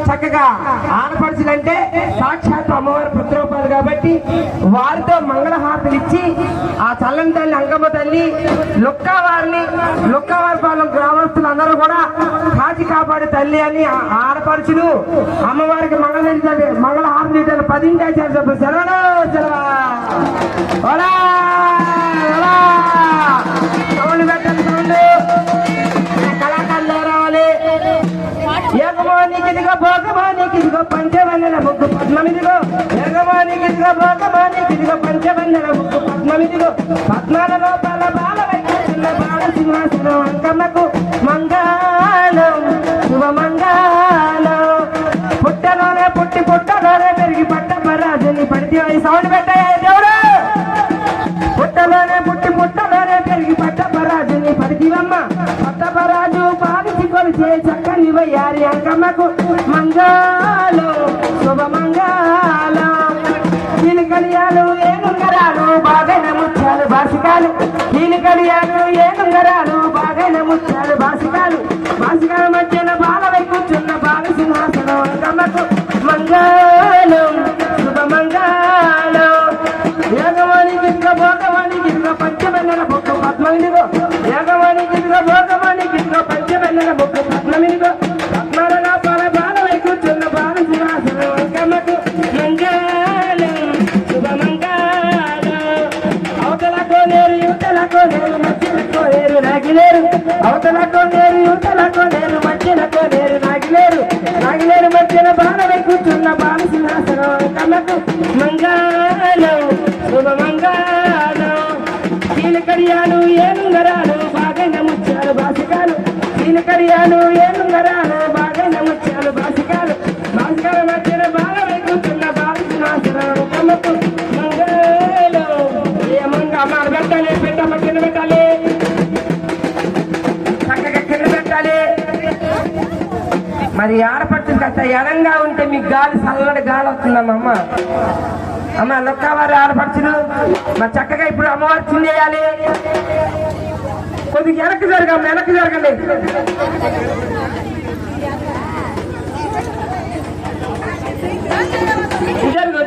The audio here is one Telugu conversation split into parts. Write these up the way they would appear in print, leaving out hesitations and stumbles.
చక్కగా ఆడపడుచులంటే సాక్షాత్ అమ్మవారి పుత్రోపాలు కాబట్టి వారితో మంగళహారతులు ఇచ్చి ఆ చల్లని తల్లి అంగమ్మ తల్లి లుక్కవారి పాలెం గ్రామస్తులు అందరూ కూడా కాచి కాపాడే తల్లి అని ఆడపడుచులు అమ్మవారికి మంగళహారతులు ఇచ్చారు. 10 ఇంటి సెలవులు సెలవా సౌండ్ పెట్టండి. సౌండ్ కళాకారులు రావాలి. ఏకమానికిదిగో భోగమానికిదిగో పంచవన్నెల ముగ్గు పద్మమిదిగో ఏకమానికిదిగో భోగమానికిదిగో పంచవన్నెల ముగ్గు పద్మమిదిగో పద్మాల లోపల బాల వైకుంఠ బాల సింహాసనం అంకమ్మకు మంగళం శుభమంగళం. పుట్టలోనే పుట్టలోనే పెరిగి పట్టపరాజుని పడితే సౌండ్ పెట్టాయా దేవుడు. పుట్టలోనే పుట్టలోనే పెరిగి పట్టపరాజుని పడితేవమ్మ పట్టపరాజు పాలిసి కొలిచే చక్కని వయ్యారి అంకమ్మకు మంగళం శుభమంగళం. కీలికలియాలు ఏనుంగరాలు బాగైన ముత్యాలు బాసికాలు కీలికలియాలు ఏనుంగరాలు బాగైన ముత్యాలు బాసికాలు మధ్యన బాలవై కూర్చున్న బాల సింహాసనం అంకమ్మకు మంగళం శుభమంగళం. ఏగవానికి భోగవానికి పంచబెన్నెల బొక్క పద్మమిదిగో ఏగవానికి భోగవానికి పంచబెన్నెల బొక్క పద్మమిదిగో పద్మాల లోపల బాలవై కూర్చున్న బాల సింహాసనం అంకమ్మకు మంగళం శుభమంగళం. అవతల కోనేరు యువతల కోనేరు మధ్యన కోనేరు నాగిలేరు అవతల కోనేరు యువతల కోనేరు మధ్యన కోనేరు నాగిలేరు మధ్యన బాలవై కూర్చున్న బాల సింహాసనం అంకమ్మకు మంగళం శుభమంగళం. కీలకరియాలు ఏనుంగరాలు బాగైన ముత్యాలు బాసికాలు కీలకరియాలు ఏనుంగరాలు బాగైన ముత్యాలు బాసికాల మధ్యన బాలవై కూర్చున్న బాల సింహాసనం అంకమ్మకు మంగళం. అమ్మ పెట్టాలి పెట్టమ్మ కింద పెట్టాలి చక్కగా కింద పెట్టాలి. మరి ఆడపడుతుంది కాస్త ఎడంగా ఉంటే మీకు చల్లటి గాలి వస్తుందమ్మ. అమ్మ లొక్కవారి ఆడపడుచులు మరి చక్కగా ఇప్పుడు అమ్మవారు చిందేయాలి. కొద్దిగా వెనక్కి జరగండి.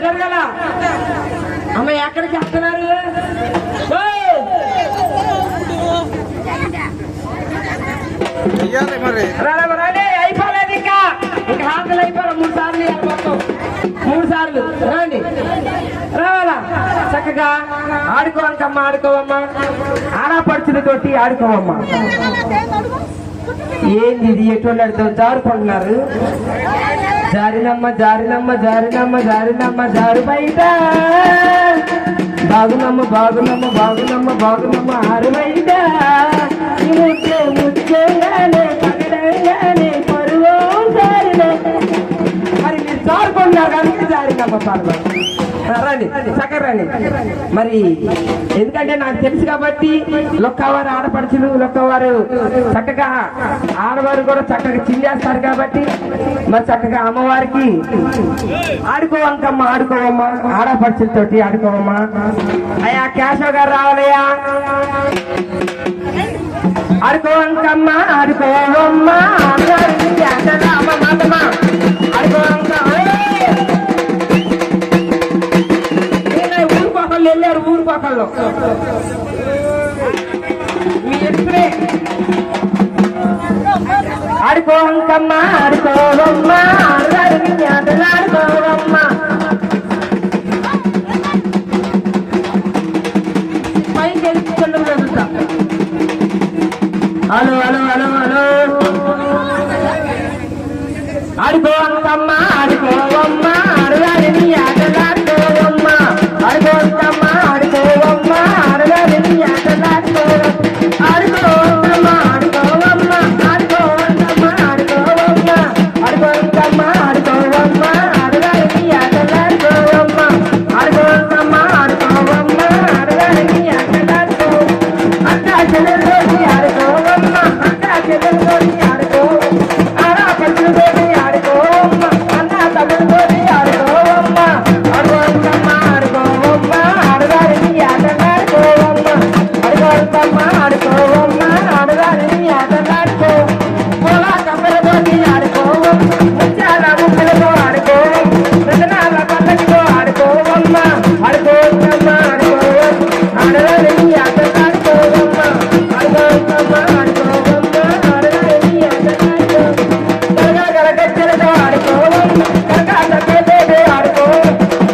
జరగల అమ్మ ఎక్కడికి వస్తున్నారు. అయిపోలేదు ఇంకా హాఫీలు అయిపోలే 3 సార్లు మొత్తం 3 సార్లు రండి రావాలా. చక్కగా ఆడుకోవాలకమ్మ ఆడుకోవమ్మా ఆడపడుచులతోటి ఆడుకోవమ్మా. ఏంది ఇది ఎటువంటి జారుకుంటున్నారు. జారినమ్మ జారు బయట బాగునమ్మ ఆరు బయట ముచ్చేగానే పగడంగానే పరువు జారిన. మరి మీరు జారుకున్నారు కనుక జారినమ్మ పాల్గొ రండి చక్కగా రండి. మరి ఎందుకంటే నాకు తెలుసు కాబట్టి లొక్కవారు ఆడపడుచులు లొక్కవారు చక్కగా ఆడవారు కూడా చక్కగా చిందేస్తారు కాబట్టి మరి చక్కగా అమ్మవారికి ఆడుకోవంకమ్మ ఆడుకోవమ్మా ఆడపడుచులతోటి ఆడుకోవమ్మా. అయ్యా కేశవ్ గారు రావాలయ్యా. ఆడుకోవంకమ్మ ఆడుకోవమ్మా వెళ్ళారు ఊరు పక్కల్లో మీ ఎప్పుడే ఆడుకోవంకమ్మ ఆడుకోవమ్మా ఆడుకోవమ్మా. పైకి వెళ్ళి వెళ్తా. హలో ఆడుకోవంకమ్మ ఆడుకోవమ్మా ఆడదాని ఆటలాడుకోవమ్మా ఆడుకోవమ్మా ఆడుకోవమ్మా ఆడదాని ఆటలాడుకోవమ్మా ఆడుకోవమ్మా ఆడుకోవమ్మా ఆడుకోవమ్మా ఆడుకోవమ్మా ఆడుకోవమ్మా ఆడుకోవమ్మా ఆడదాని ఆటలాడుకోవమ్మా ఆడుకోవమ్మా ఆడుకోవమ్మా ఆడదాని ఆటలాడుకో. అక్కా చెల్లెల్లోకి ఆడుకోవమ్మా అక్కా చెల్లెల్లోకి ఆడుకో ఆడపడుచులతోటి ఆడుకోవమ్మా అన్న తమ్ముడితోటి ఆడుకోవమ్మా రతనాల ముగ్గులతో ఆడుకో రతనాల పల్లకితో ఆడుకోవమ్మ ఆడుకోవమ్మ ఆడుకో ఆడరాని ఆట ఆడుకోవమ్మ ఆడుకోవమ్మ ఆడుకోవమ్మ ఆడరాని ఆట గలగల గజ్జలతో ఆడుకోవమ్మ కరకాల పేటేదో ఆడుకో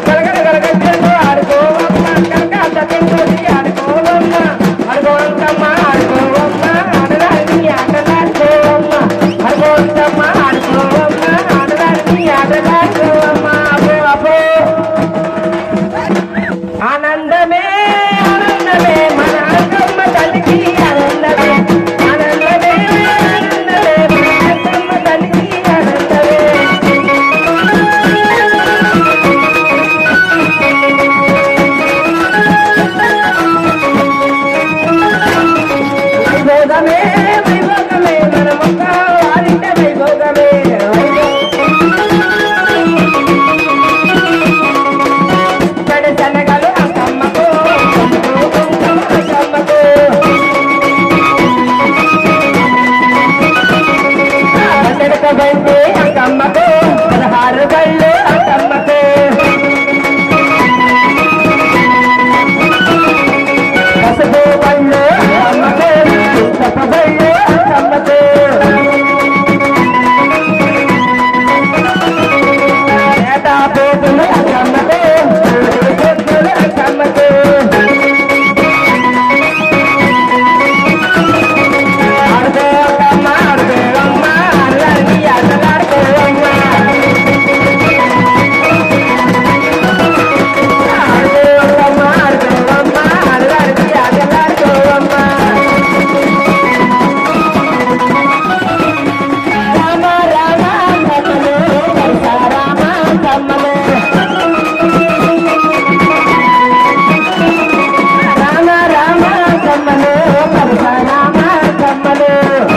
గలగల గజ్జలతో ఆడుకోవమ్మ కరకాల పేటోది ఆడుకోవమ్మ ఆడుకోవమ్మ ఆడుకోవమ్మ ఆడరాని ఆట ఆడుకోవమ్మ ఆడుకోవమ్మ ఆడుకోవమ్మ ఆడరాని ఆట ఆడుకోవమ్మ అబ్బో అబ్బో ఆనందమే ఆనందమే మన అంకమ్మ తల్లికి ఆనందమే ఆనందమే ఆనందమే మన అంకమ్మ తల్లికి ఆనందమే వైభోగమే వైభోగమే మన మొక్క వారింట వైభోగమే చనగలు అంకమ్మకు అంకమ్మకు బండి అంకమ్మకు